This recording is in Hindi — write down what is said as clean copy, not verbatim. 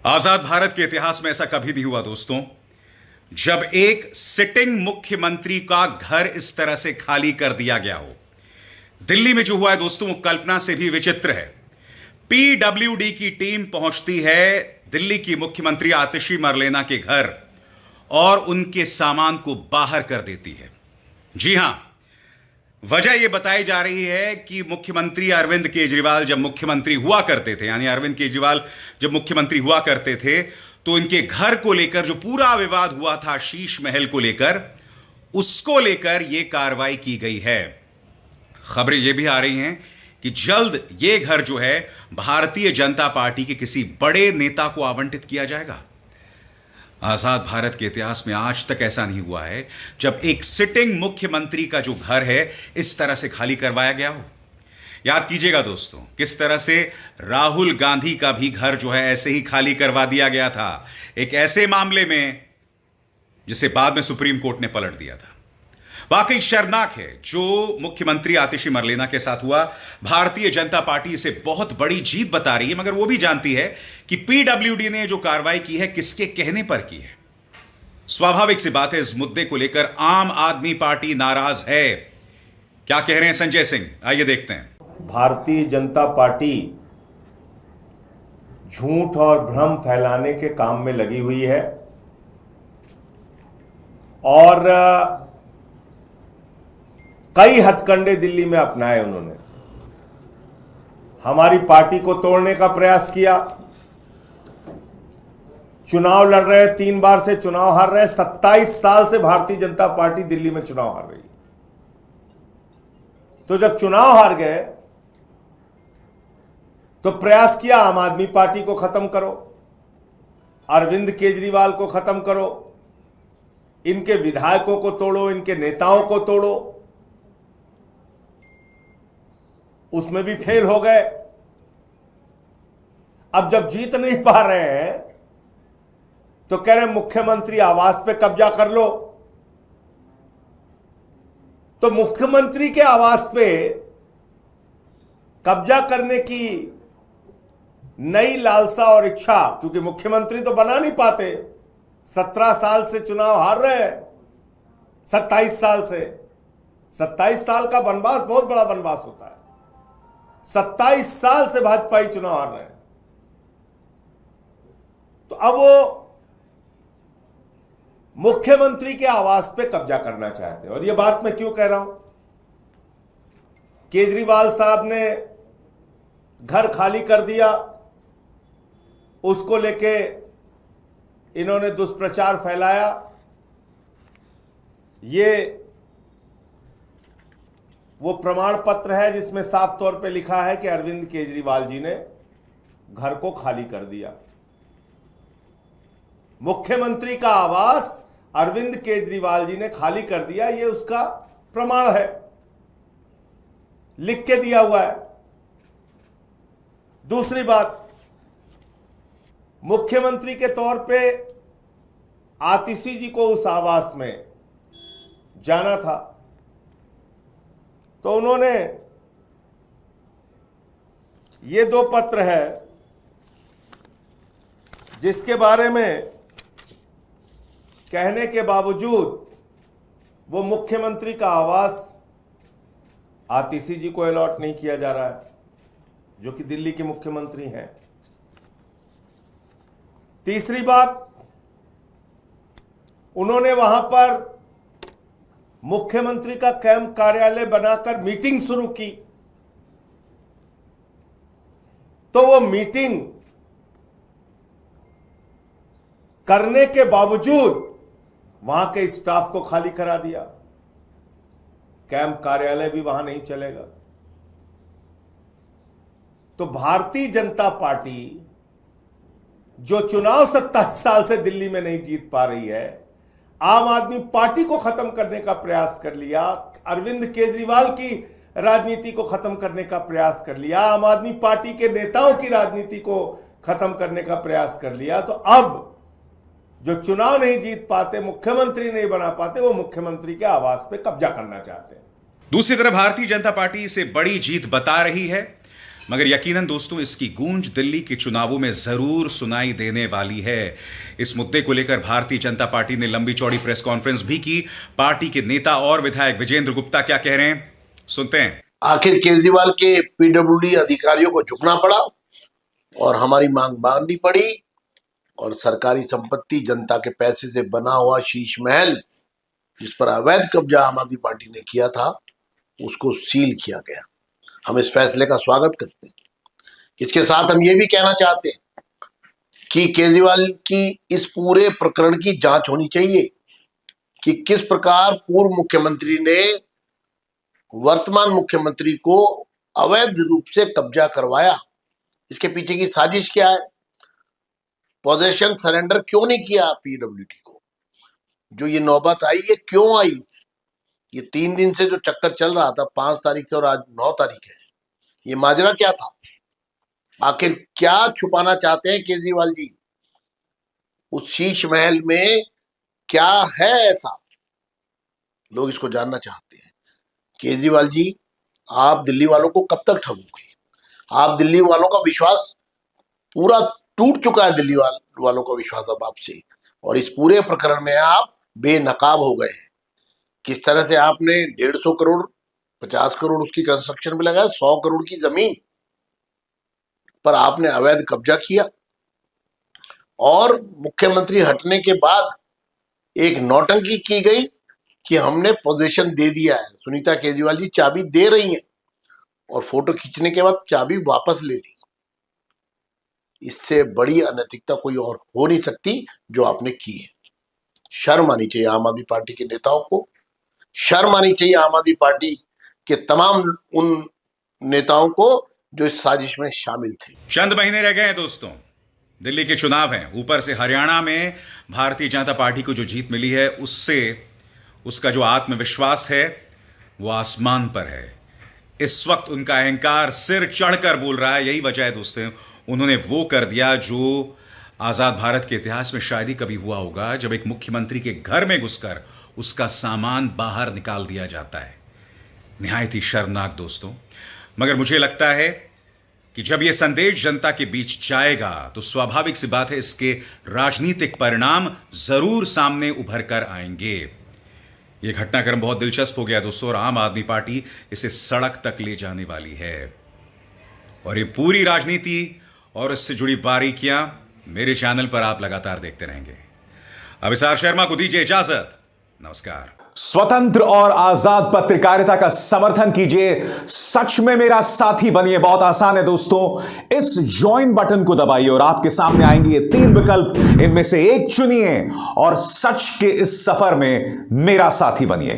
आजाद भारत के इतिहास में ऐसा कभी नहीं हुआ दोस्तों, जब एक सिटिंग मुख्यमंत्री का घर इस तरह से खाली कर दिया गया हो। दिल्ली में जो हुआ है दोस्तों, वो कल्पना से भी विचित्र है। पीडब्ल्यूडी की टीम पहुंचती है दिल्ली की मुख्यमंत्री आतिशी मरलेना के घर और उनके सामान को बाहर कर देती है। जी हां, वजह यह बताई जा रही है कि मुख्यमंत्री अरविंद केजरीवाल जब मुख्यमंत्री हुआ करते थे, यानी अरविंद केजरीवाल जब मुख्यमंत्री हुआ करते थे, तो इनके घर को लेकर जो पूरा विवाद हुआ था शीश महल को लेकर, उसको लेकर यह कार्रवाई की गई है। खबरें यह भी आ रही हैं कि जल्द यह घर जो है भारतीय जनता पार्टी के किसी बड़े नेता को आवंटित किया जाएगा। आजाद भारत के इतिहास में आज तक ऐसा नहीं हुआ है जब एक सिटिंग मुख्यमंत्री का जो घर है इस तरह से खाली करवाया गया हो। याद कीजिएगा दोस्तों, किस तरह से राहुल गांधी का भी घर जो है ऐसे ही खाली करवा दिया गया था, एक ऐसे मामले में जिसे बाद में सुप्रीम कोर्ट ने पलट दिया था। वाकई शर्मनाक है जो मुख्यमंत्री आतिशी मरलेना के साथ हुआ। भारतीय जनता पार्टी इसे बहुत बड़ी जीत बता रही है, मगर वो भी जानती है कि पीडब्ल्यूडी ने जो कार्रवाई की है किसके कहने पर की है। स्वाभाविक सी बात है, इस मुद्दे को लेकर आम आदमी पार्टी नाराज है। क्या कह रहे हैं संजय सिंह, आइए देखते हैं। भारतीय जनता पार्टी झूठ और भ्रम फैलाने के काम में लगी हुई है और कई हथकंडे दिल्ली में अपनाए उन्होंने। हमारी पार्टी को तोड़ने का प्रयास किया, चुनाव लड़ रहे, 3 बार से चुनाव हार रहे, 27 साल से भारतीय जनता पार्टी दिल्ली में चुनाव हार रही। तो जब चुनाव हार गए तो प्रयास किया आम आदमी पार्टी को खत्म करो, अरविंद केजरीवाल को खत्म करो, इनके विधायकों को तोड़ो, इनके नेताओं को तोड़ो। उसमें भी फेल हो गए। अब जब जीत नहीं पा रहे हैं तो कह रहे मुख्यमंत्री आवास पे कब्जा कर लो। तो मुख्यमंत्री के आवास पे कब्जा करने की नई लालसा और इच्छा, क्योंकि मुख्यमंत्री तो बना नहीं पाते, 17 साल से चुनाव हार रहे हैं, 27 साल से। 27 साल का वनवास बहुत बड़ा वनवास होता है। 27 साल से भाजपा चुनाव हार रहे हैं, तो अब वो मुख्यमंत्री के आवास पे कब्जा करना चाहते हैं। और ये बात मैं क्यों कह रहा हूं, केजरीवाल साहब ने घर खाली कर दिया, उसको लेके इन्होंने दुष्प्रचार फैलाया। ये वो प्रमाण पत्र है जिसमें साफ तौर पे लिखा है कि अरविंद केजरीवाल जी ने घर को खाली कर दिया। मुख्यमंत्री का आवास अरविंद केजरीवाल जी ने खाली कर दिया, ये उसका प्रमाण है, लिख के दिया हुआ है। दूसरी बात, मुख्यमंत्री के तौर पे आतिशी जी को उस आवास में जाना था, तो उन्होंने ये 2 पत्र है जिसके बारे में कहने के बावजूद वो मुख्यमंत्री का आवास आतिशी जी को अलॉट नहीं किया जा रहा है, जो कि दिल्ली के मुख्यमंत्री हैं। तीसरी बात, उन्होंने वहां पर मुख्यमंत्री का कैंप कार्यालय बनाकर मीटिंग शुरू की, तो वो मीटिंग करने के बावजूद वहां के स्टाफ को खाली करा दिया। कैंप कार्यालय भी वहां नहीं चलेगा। तो भारतीय जनता पार्टी जो चुनाव 27 साल से दिल्ली में नहीं जीत पा रही है, आम आदमी पार्टी को खत्म करने का प्रयास कर लिया, अरविंद केजरीवाल की राजनीति को खत्म करने का प्रयास कर लिया, आम आदमी पार्टी के नेताओं की राजनीति को खत्म करने का प्रयास कर लिया, तो अब जो चुनाव नहीं जीत पाते, मुख्यमंत्री नहीं बना पाते, वो मुख्यमंत्री के आवास पे कब्जा करना चाहते हैं। दूसरी तरफ भारतीय जनता पार्टी इसे बड़ी जीत बता रही है। मगर यकीनन दोस्तों इसकी गूंज दिल्ली के चुनावों में जरूर सुनाई देने वाली है। इस मुद्दे को लेकर भारतीय जनता पार्टी ने लंबी चौड़ी प्रेस कॉन्फ्रेंस भी की। पार्टी के नेता और विधायक विजेंद्र गुप्ता क्या कह रहे हैं, सुनते हैं। आखिर केजरीवाल के पीडब्ल्यूडी अधिकारियों को झुकना पड़ा और हमारी मांग माननी पड़ी और सरकारी संपत्ति, जनता के पैसे से बना हुआ शीश महल जिस पर अवैध कब्जा आम आदमी पार्टी ने किया था, उसको सील किया गया। हम इस फैसले का स्वागत करते हैं। इसके साथ हम ये भी कहना चाहते हैं कि केजरीवाल की इस पूरे प्रकरण की जांच होनी चाहिए कि किस प्रकार पूर्व मुख्यमंत्री ने वर्तमान मुख्यमंत्री को अवैध रूप से कब्जा करवाया। इसके पीछे की साजिश क्या है? पोजेशन सरेंडर क्यों नहीं किया पीडब्ल्यूडी को? जो ये नौबत आई, ये क्यों आई? ये 3 दिन से जो चक्कर चल रहा था, 5 तारीख से और आज 9 तारीख है, ये माजरा क्या था? आखिर क्या छुपाना चाहते हैं केजरीवाल जी? उस शीश महल में क्या है ऐसा? लोग इसको जानना चाहते हैं। केजरीवाल जी, आप दिल्ली वालों को कब तक ठगोगे? आप दिल्ली वालों का विश्वास पूरा टूट चुका है, दिल्ली वालों का विश्वास अब आपसे, और इस पूरे प्रकरण में आप बेनकाब हो गए हैं। किस तरह से आपने 150 करोड़ 50 करोड़ उसकी कंस्ट्रक्शन में लगाया, 100 करोड़ की जमीन पर आपने अवैध कब्जा किया, और मुख्यमंत्री हटने के बाद एक नौटंकी की गई कि हमने पोजीशन दे दिया है। सुनीता केजरीवाल जी चाबी दे रही हैं और फोटो खींचने के बाद चाबी वापस ले ली। इससे बड़ी अनैतिकता कोई और हो नहीं सकती जो आपने की है। शर्म आनी चाहिए आम आदमी पार्टी के नेताओं को, शर्म आनी चाहिए आम आदमी पार्टी के तमाम उन नेताओं को जो इस साजिश में शामिल थे। चंद महीने रह गए हैं दोस्तों, दिल्ली के चुनाव हैं। ऊपर से हरियाणा में भारतीय जनता पार्टी को जो जीत मिली है, उससे उसका जो आत्मविश्वास है वो आसमान पर है। इस वक्त उनका अहंकार सिर चढ़कर बोल रहा है। यही वजह है दोस्तों, उन्होंने वो कर दिया जो आजाद भारत के इतिहास में शायद ही कभी हुआ होगा, जब एक मुख्यमंत्री के घर में घुसकर उसका सामान बाहर निकाल दिया जाता है। निहायत ही शर्मनाक दोस्तों। मगर मुझे लगता है कि जब यह संदेश जनता के बीच जाएगा तो स्वाभाविक सी बात है, इसके राजनीतिक परिणाम जरूर सामने उभर कर आएंगे। यह घटनाक्रम बहुत दिलचस्प हो गया दोस्तों, और आम आदमी पार्टी इसे सड़क तक ले जाने वाली है। और ये पूरी राजनीति और इससे जुड़ी बारीकियां मेरे चैनल पर आप लगातार देखते रहेंगे। अभिसार शर्मा को दीजिए इजाजत। नमस्कार। स्वतंत्र और आजाद पत्रकारिता का समर्थन कीजिए, सच में मेरा साथी बनिए। बहुत आसान है दोस्तों, इस ज्वाइन बटन को दबाइए और आपके सामने आएंगे ये 3 विकल्प। इनमें से एक चुनिए और सच के इस सफर में मेरा साथी बनिए।